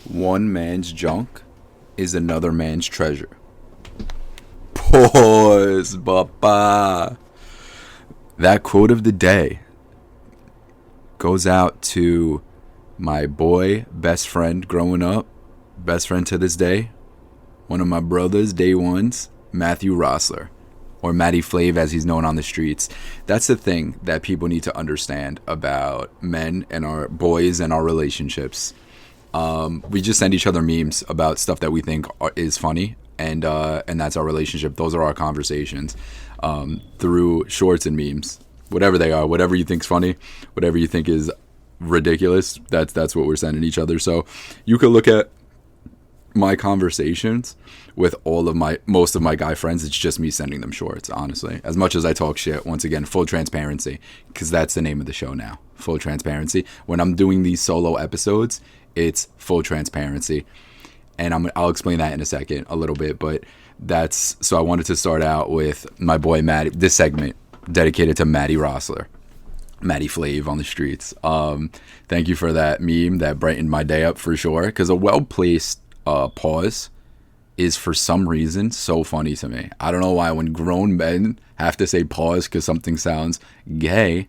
One man's junk is another man's treasure. Pause, papa. That quote of the day goes out to my boy, best friend growing up, best friend to this day, one of my brothers, day ones, Matthew Rossler, or Matty Flav as he's known on the streets. That's the thing that people need to understand about men and our boys and our relationships. We just send each other memes about stuff that we think is funny, and that's our relationship. Those are our conversations through shorts and memes, whatever they are, whatever you think's funny, whatever you think is ridiculous. That's what we're sending each other. So you could look at my conversations with most of my guy friends. It's just me sending them shorts, honestly. As much as I talk shit, once again, full transparency, because that's the name of the show now. Full transparency. When I'm doing these solo episodes, it's full transparency, and I'll explain that in a second a little bit. But that's so I wanted to start out with my boy Matty. This segment dedicated to Matty Rossler, Matty Flav on the streets. Thank you for that meme that brightened my day up for sure. Because a well-placed pause is for some reason so funny to me. I don't know why when grown men have to say pause because something sounds gay,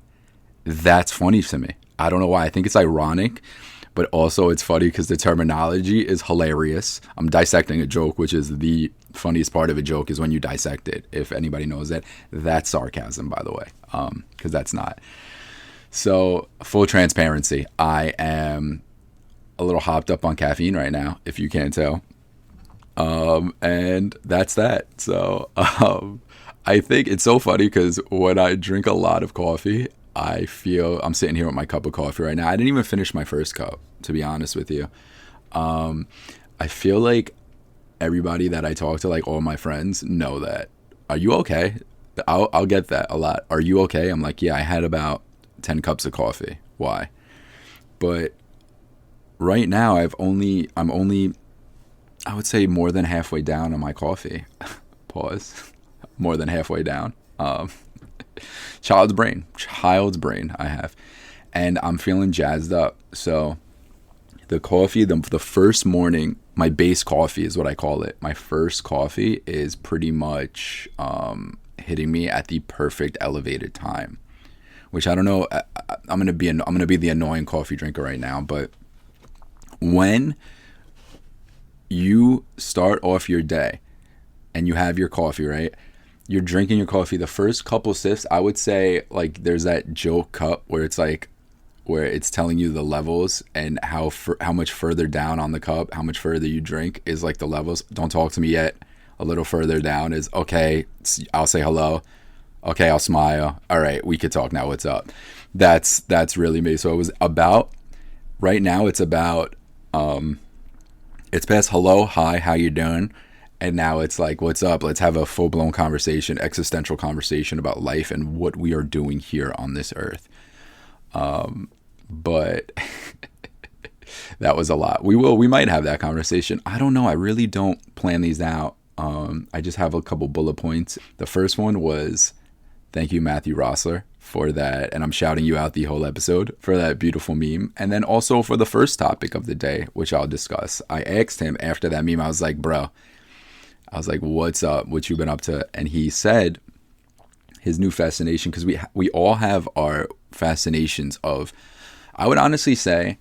that's funny to me. I don't know why. I think it's ironic, but also it's funny because the terminology is hilarious. I'm dissecting a joke, which is the funniest part of a joke is when you dissect it. If anybody knows that, that's sarcasm, by the way, because that's not. So full transparency, I am a little hopped up on caffeine right now, if you can't tell. And that's that. So I think it's so funny because when I drink a lot of coffee, I feel I'm sitting here with my cup of coffee right now. I didn't even finish my first cup, to be honest with you. I feel like everybody that I talk to, like all my friends, know that. Are you okay? I'll get that a lot. Are you okay? I'm like, yeah, I had about 10 cups of coffee. Why? But right now I'm only I would say more than halfway down on my coffee. Pause. More than halfway down. Child's brain I have, and I'm feeling jazzed up. So the coffee, the first morning, my base coffee is what I call it. My first coffee is pretty much hitting me at the perfect elevated time, which I don't know. I'm gonna be the annoying coffee drinker right now, but when you start off your day and you have your coffee, right? You're drinking your coffee, the first couple sips, I would say, like, there's that joke cup where it's like, where it's telling you the levels and how much further down on the cup, how much further you drink is like the levels. Don't talk to me yet. A little further down is, okay, I'll say hello. Okay, I'll smile. All right, we could talk now. What's up? That's really me. So it was about, right now it's about, it's past hello, hi, how you doing? And now it's like, what's up? Let's have a full-blown conversation, existential conversation about life and what we are doing here on this earth. But that was a lot. We might have that conversation. I don't know. I really don't plan these out. I just have a couple bullet points. The first one was, thank you, Matthew Rossler, for that. And I'm shouting you out the whole episode for that beautiful meme. And then also for the first topic of the day, which I'll discuss. I asked him after that meme, I was like, what's up? What you been up to? And he said his new fascination, because we all have our fascinations of, I would honestly say,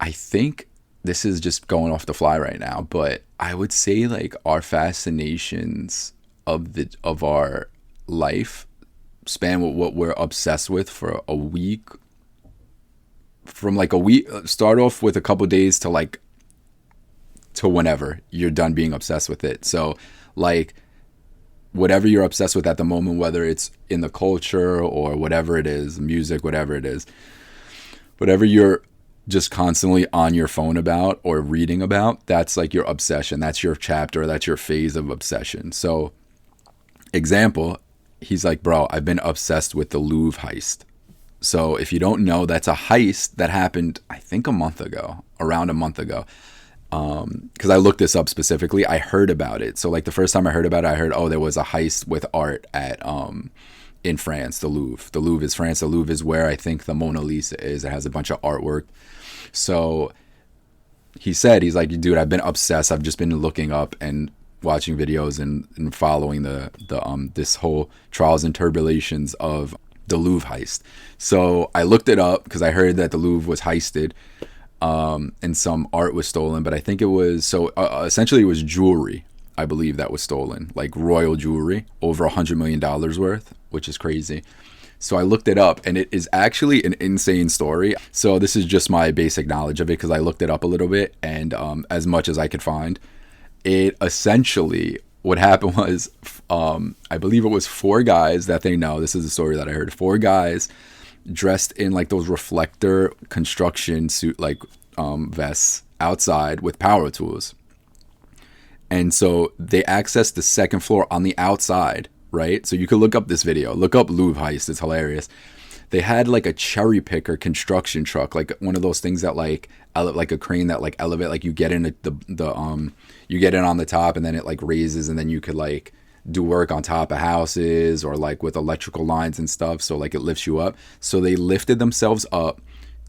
I think this is just going off the fly right now, but I would say like our fascinations of our life span what we're obsessed with for a week. From like a week, start off with a couple days to whenever you're done being obsessed with it. So like whatever you're obsessed with at the moment, whether it's in the culture or whatever it is, music, whatever it is, whatever you're just constantly on your phone about or reading about, that's like your obsession. That's your chapter. That's your phase of obsession. So example, he's like, bro, I've been obsessed with the Louvre heist. So if you don't know, that's a heist that happened, I think around a month ago. Because I looked this up specifically. I heard about it. So like the first time I heard about it, I heard, there was a heist with art at in France, the Louvre. The Louvre is France. The Louvre is where I think the Mona Lisa is. It has a bunch of artwork. So he said, he's like, dude, I've been obsessed. I've just been looking up and watching videos and following the this whole trials and tribulations of the Louvre heist. So I looked it up because I heard that the Louvre was heisted, and some art was stolen. But I think it was essentially it was jewelry, I believe, that was stolen, like royal jewelry, over $100 million worth, which is crazy. So I looked it up, and it is actually an insane story. So this is just my basic knowledge of it because I looked it up a little bit, and as much as I could find, it essentially, what happened was, I believe it was 4 guys that they know. This is the story that I heard. 4 guys dressed in like those reflector construction suit, like vests outside with power tools. And so they accessed the second floor on the outside, right? So you could look up this video. Look up Louvre heist. It's hilarious. They had like a cherry picker construction truck, like one of those things that like a crane that like elevate, like you get in you get in on the top and then it like raises, and then you could like do work on top of houses or like with electrical lines and stuff. So like it lifts you up. So they lifted themselves up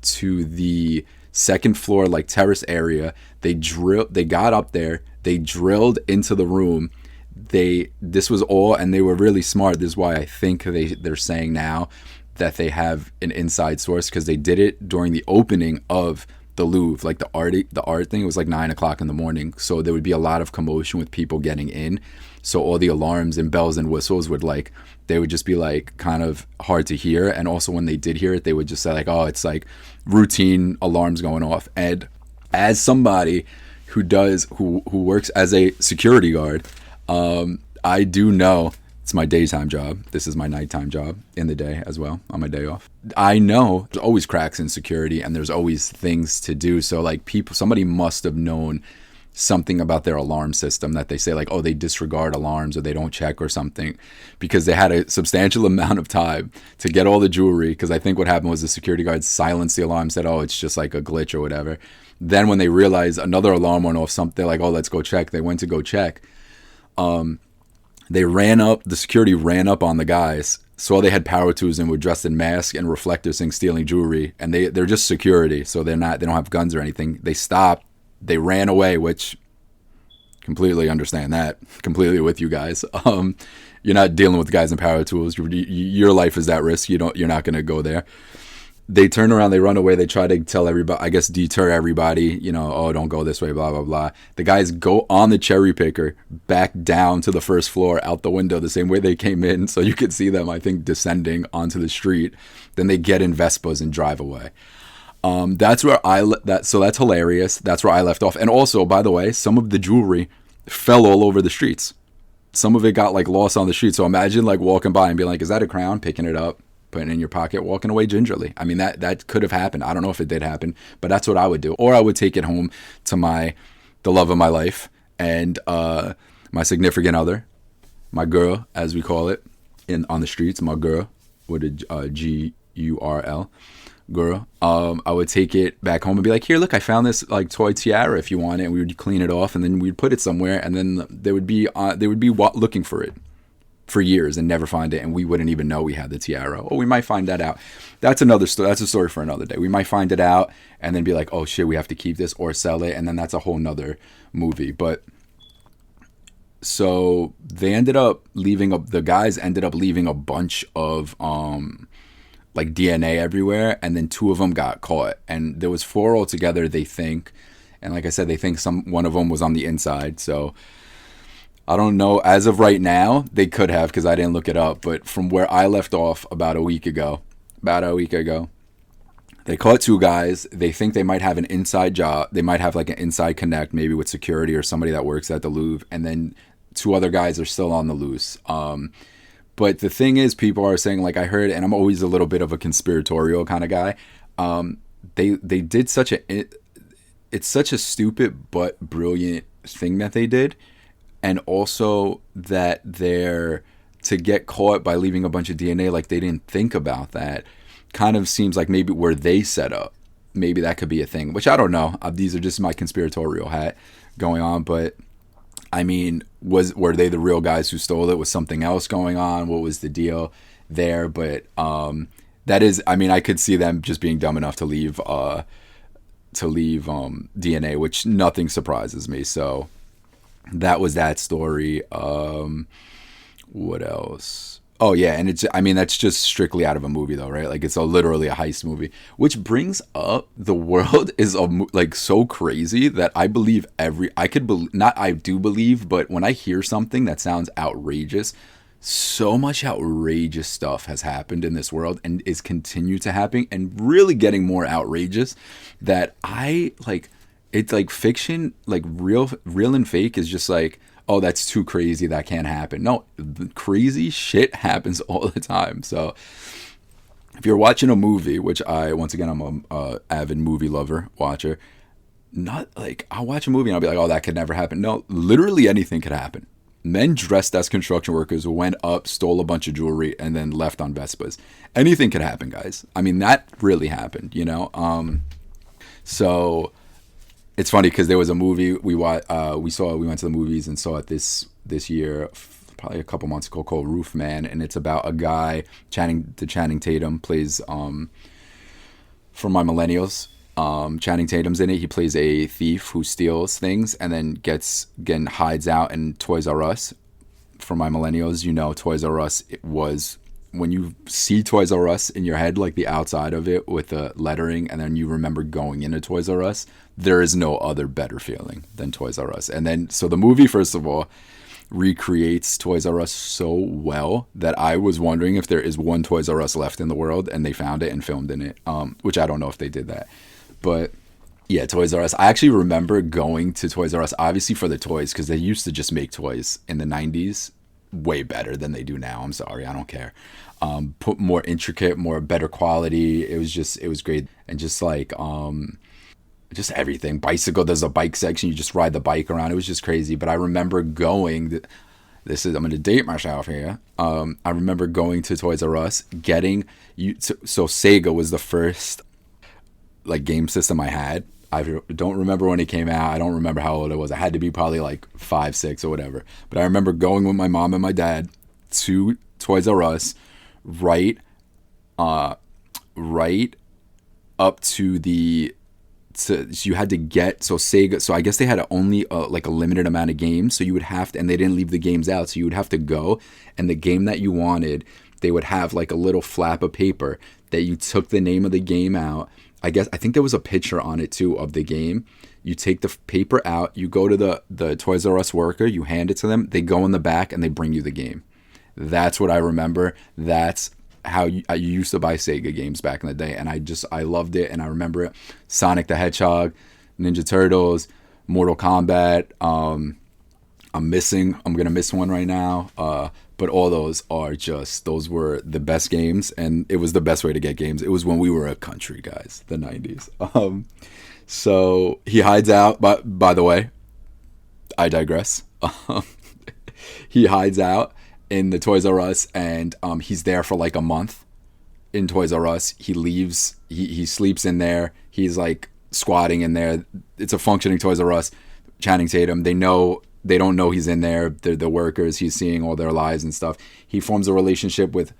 to the second floor, like terrace area. They got up there. They drilled into the room. This was all, and they were really smart. This is why I think they're saying now that they have an inside source, because they did it during the opening of the Louvre, like the art thing. It was like 9:00 in the morning, so there would be a lot of commotion with people getting in. So all the alarms and bells and whistles would they would just be like kind of hard to hear. And also when they did hear it, they would just say like, oh, it's like routine alarms going off. And as somebody who works as a security guard, I do know it's my daytime job. This is my nighttime job in the day as well, on my day off. I know there's always cracks in security and there's always things to do. So like somebody must have known something about their alarm system, that they say like, oh, they disregard alarms or they don't check or something, because they had a substantial amount of time to get all the jewelry. Because I think what happened was the security guards silenced the alarm, said, oh, it's just like a glitch or whatever. Then when they realized another alarm went off, they're like, oh, let's go check. They went to go check. The security ran up on the guys, saw they had power tools and were dressed in masks and reflectors saying stealing jewelry. And they're just security, so they don't have guns or anything. They stopped. They ran away, which completely understand that. Completely with you guys. You're not dealing with guys in power tools. Your life is at risk. You're not going to go there. They turn around, they run away. They try to tell everybody, I guess, deter everybody, oh, don't go this way, blah, blah, blah. The guys go on the cherry picker back down to the first floor out the window the same way they came in. So you could see them, I think, descending onto the street. Then they get in Vespas and drive away. That's where so that's hilarious. That's where I left off. And also, by the way, some of the jewelry fell all over the streets. Some of it got like lost on the street. So imagine like walking by and being like, is that a crown? Picking it up, putting it in your pocket, walking away gingerly. I mean, that could have happened. I don't know if it did happen, but that's what I would do. Or I would take it home to the love of my life and my significant other, my girl, as we call it on the streets, my girl with a GURL. Girl. I would take it back home and be like, here, look, I found this like toy tiara if you want it. And we would clean it off and then we'd put it somewhere, and then they would be looking for it for years and never find it, and we wouldn't even know we had the tiara. Oh, we might find that out. That's another story. That's a story for another day. We might find it out and then be like, oh shit, we have to keep this or sell it, and then that's a whole nother movie. But so the guys ended up leaving a bunch of like DNA everywhere, and then 2 of them got caught, and there was 4 altogether, they think. And like I said, they think one of them was on the inside. So I don't know. As of right now, they could have, because I didn't look it up. But from where I left off about a week ago, they caught 2 guys. They think they might have an inside job. They might have like an inside connect, maybe with security or somebody that works at the Louvre. And then 2 other guys are still on the loose. But the thing is, people are saying, like I heard, and I'm always a little bit of a conspiratorial kind of guy. They did it's such a stupid but brilliant thing that they did. And also that to get caught by leaving a bunch of DNA, like they didn't think about that, kind of seems like maybe where they set up, maybe that could be a thing, which I don't know. These are just my conspiratorial hat going on, but I mean, were they the real guys who stole it? Was something else going on? What was the deal there? But that is, I mean, I could see them just being dumb enough to leave to leave DNA, which nothing surprises me. So that was that story. What else? Oh yeah, and I mean that's just strictly out of a movie though, right? Like it's literally a heist movie, which brings up the world is like so crazy that I believe not I do believe, but when I hear something that sounds outrageous, so much outrageous stuff has happened in this world and is continue to happen and really getting more outrageous that I like. It's like fiction, like real and fake is just like, oh, that's too crazy, that can't happen. No, crazy shit happens all the time. So if you're watching a movie, which once again, I'm a avid movie lover, watcher, not like I'll watch a movie and I'll be like, oh, that could never happen. No, literally anything could happen. Men dressed as construction workers went up, stole a bunch of jewelry, and then left on Vespas. Anything could happen, guys. I mean, that really happened, you know? So it's funny because there was a movie we went to the movies and saw it this year, probably a couple months ago, called Roof Man, and it's about a guy, Channing Tatum plays, for my millennials, Channing Tatum's in it. He plays a thief who steals things and then hides out in Toys R Us. For my millennials, you know, Toys R Us, it was, when you see Toys R Us in your head, like the outside of it with the lettering, and then you remember going into Toys R Us, there is no other better feeling than Toys R Us. And then, so the movie, first of all, recreates Toys R Us so well that I was wondering if there is one Toys R Us left in the world, and they found it and filmed in it, which I don't know if they did that. But yeah, Toys R Us. I actually remember going to Toys R Us, obviously for the toys, because they used to just make toys in the 90s way better than they do now. I'm sorry, I don't care. Put more intricate, better quality. It was great. And just like, just everything. Bicycle, there's a bike section. You just ride the bike around. It was just crazy. But I remember going, I'm going to date myself here. I remember going to Toys R Us, so Sega was the first like game system I had. I don't remember when it came out. I don't remember how old it was. I had to be probably like 5, 6 or whatever. But I remember going with my mom and my dad to Toys R Us, right up to you had to get, so Sega, so I guess they had only like a limited amount of games, so you would have to, and they didn't leave the games out, so you would have to go, and the game that you wanted, they would have like a little flap of paper that you took the name of the game out. I think there was a picture on it too of the game. You take the paper out, you go to the Toys R Us worker, you hand it to them, they go in the back and they bring you the game. That's what I remember. That's how you used to buy Sega games back in the day, and I loved it, and I remember it. Sonic the Hedgehog, Ninja Turtles, Mortal Kombat. I'm gonna miss one right now. But all those were the best games, and it was the best way to get games. It was when we were a country, guys, the 90s. So he hides out, but by the way, I digress. He hides out in the Toys R Us, and he's there for like a month in Toys R Us. He leaves, he sleeps in there. He's like squatting in there. It's a functioning Toys R Us. Channing Tatum, they don't know he's in there. They're the workers. He's seeing all their lives and stuff. He forms a relationship with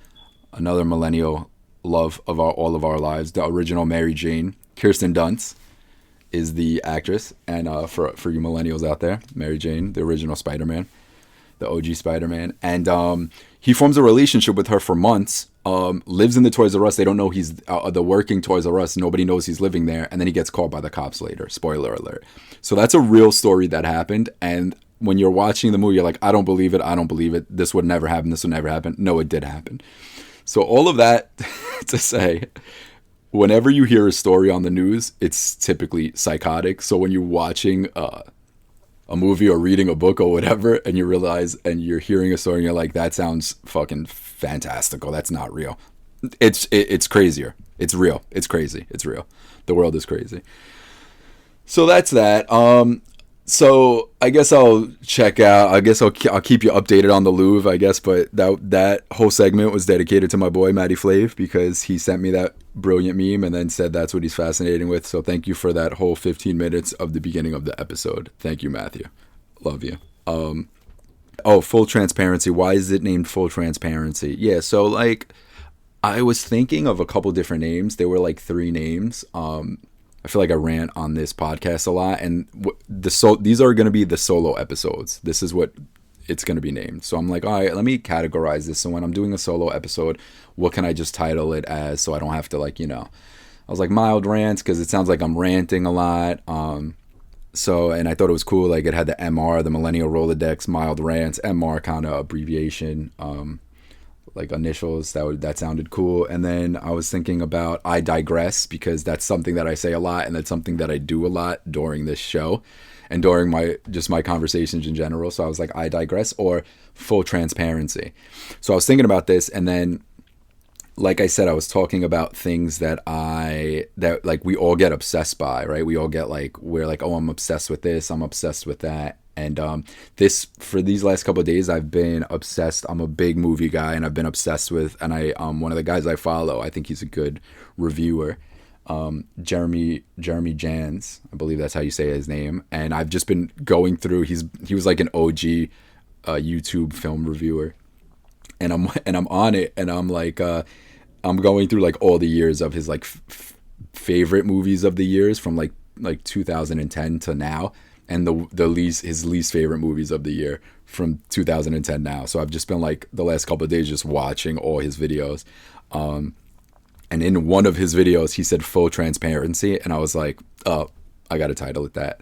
another millennial love of all of our lives, the original Mary Jane. Kirsten Dunst is the actress. And for you millennials out there, Mary Jane, the original Spider-Man, the OG Spider-Man. And he forms a relationship with her for months, lives in the Toys R Us. They don't know he's the working Toys R Us. Nobody knows he's living there. And then he gets caught by the cops later. Spoiler alert. So that's a real story that happened. And when you're watching the movie, you're like, I don't believe it. This would never happen. No, it did happen. So all of that to say, whenever you hear a story on the news, it's typically psychotic. So when you're watching a movie or reading a book or whatever, and you realize, and you're hearing a story and you're like, that sounds fucking fantastical. That's not real. It's crazier. It's real. It's crazy. It's real. The world is crazy. So that's that. So I guess I'll check out. I guess I'll keep you updated on the Louvre, I guess. But that whole segment was dedicated to my boy Matty Flav, because he sent me that brilliant meme and then said that's what he's fascinating with. So thank you for that whole 15 minutes of the beginning of the episode. Thank you, Matthew. Love you. Full transparency. Why is it named Full Transparency? Yeah. So like, I was thinking of a couple different names. There were like 3 names. I feel like I rant on this podcast a lot, and these are going to be the solo episodes. This is what it's going to be named. So I'm like, all right, let me categorize this. So when I'm doing a solo episode, what can I just title it as, so I don't have to, like, I was like, mild rants, because it sounds like I'm ranting a lot. So, and I thought it was cool, like it had the MR, the Millennial Rolodex, mild rants, MR kind of abbreviation, like initials. That sounded cool. And then I was thinking about I digress, because that's something that I say a lot, and that's something that I do a lot during this show and during my conversations in general. So I was like, I digress, or full transparency. So I was thinking about this, and then, like I said, I was talking about things that like we all get obsessed by, right? We all get like, we're like, oh, I'm obsessed with this, I'm obsessed with that. And this, for these last couple of days, I've been obsessed. I'm a big movie guy, and I've been obsessed with, and one of the guys I follow, I think he's a good reviewer, Jeremy Jans, I believe that's how you say his name. And I've just been going through, he was like an OG YouTube film reviewer, and I'm on it, and I'm like, I'm going through like all the years of his like favorite movies of the years from like 2010 to now, and his least favorite movies of the year from 2010 now. So I've just been like the last couple of days just watching all his videos. And in one of his videos, he said full transparency, and I was like, oh, I got to title it that,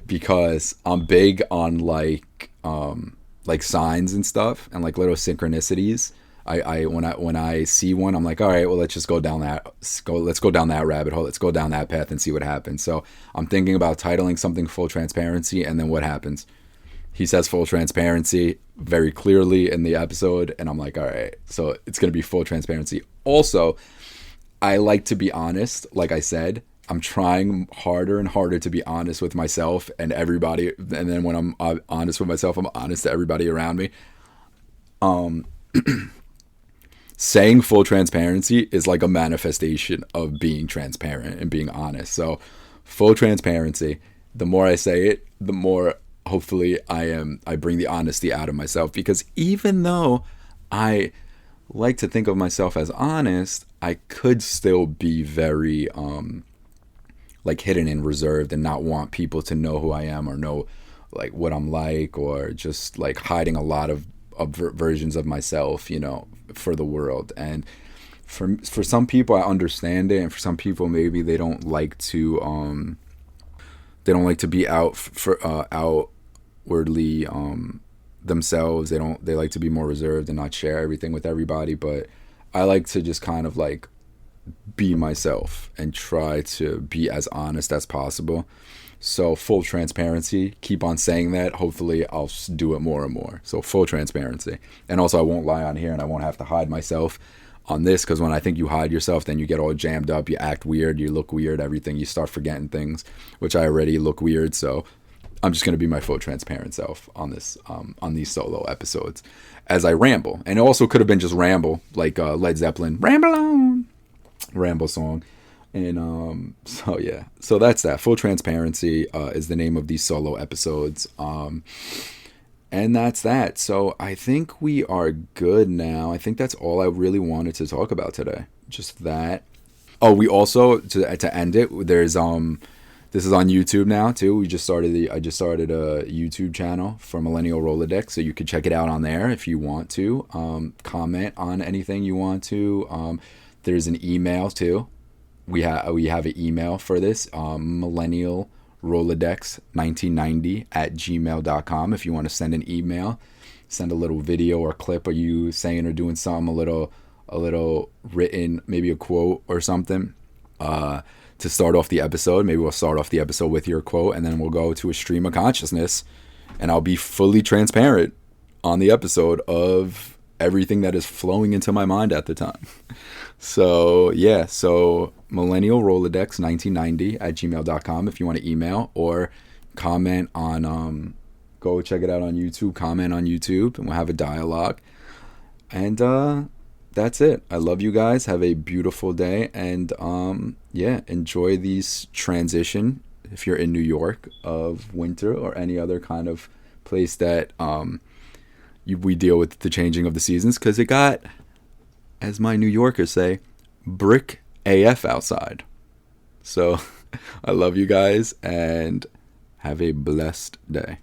because I'm big on like signs and stuff, and like little synchronicities. When I see one, I'm like, all right, well, let's just go down that rabbit hole. Let's go down that path and see what happens. So I'm thinking about titling something full transparency, and then what happens? He says full transparency very clearly in the episode, and I'm like, all right, so it's going to be full transparency. Also, I like to be honest. Like I said, I'm trying harder and harder to be honest with myself and everybody. And then when I'm honest with myself, I'm honest to everybody around me. Saying full transparency is like a manifestation of being transparent and being honest. So full transparency, the more I say it, the more hopefully I bring the honesty out of myself, because even though I like to think of myself as honest, I could still be very like hidden and reserved, and not want people to know who I am, or know like what I'm like, or just like hiding a lot of versions of myself, for the world. And for some people, I understand it, and for some people, maybe they don't like to be outwardly themselves. They like to be more reserved and not share everything with everybody. But I like to just kind of like be myself and try to be as honest as possible. So full transparency, keep on saying that. Hopefully I'll do it more and more. So full transparency. And also, I won't lie on here, and I won't have to hide myself on this, because when I think you hide yourself, then you get all jammed up, you act weird, you look weird, everything, you start forgetting things, which I already look weird. So I'm just going to be my full transparent self on this, on these solo episodes as I ramble. And it also could have been just ramble, like Led Zeppelin, Ramble On, ramble song. And so yeah, so that's that. Full transparency is the name of these solo episodes, and that's that. So I think we are good now. I think that's all I really wanted to talk about today, just that. Oh, we also, to end it, there's this is on YouTube now too. I just started a YouTube channel for Millennial Rolodex, so you could check it out on there if you want to. Comment on anything you want to. There's an email too. We have an email for this, Millennial Rolodex 1990 at gmail.com. If you want to send an email, send a little video or clip of you saying or doing something, a little written, maybe a quote or something, to start off the episode. Maybe we'll start off the episode with your quote, and then we'll go to a stream of consciousness, and I'll be fully transparent on the episode of everything that is flowing into my mind at the time. So yeah, so Millennial Rolodex 1990 at gmail.com if you want to email, or comment on go check it out on YouTube, comment on YouTube, and we'll have a dialogue. And that's it. I love you guys. Have a beautiful day, and yeah, enjoy these transition if you're in New York of winter, or any other kind of place that we deal with the changing of the seasons, because it got, as my New Yorkers say, brick AF outside. So I love you guys and have a blessed day.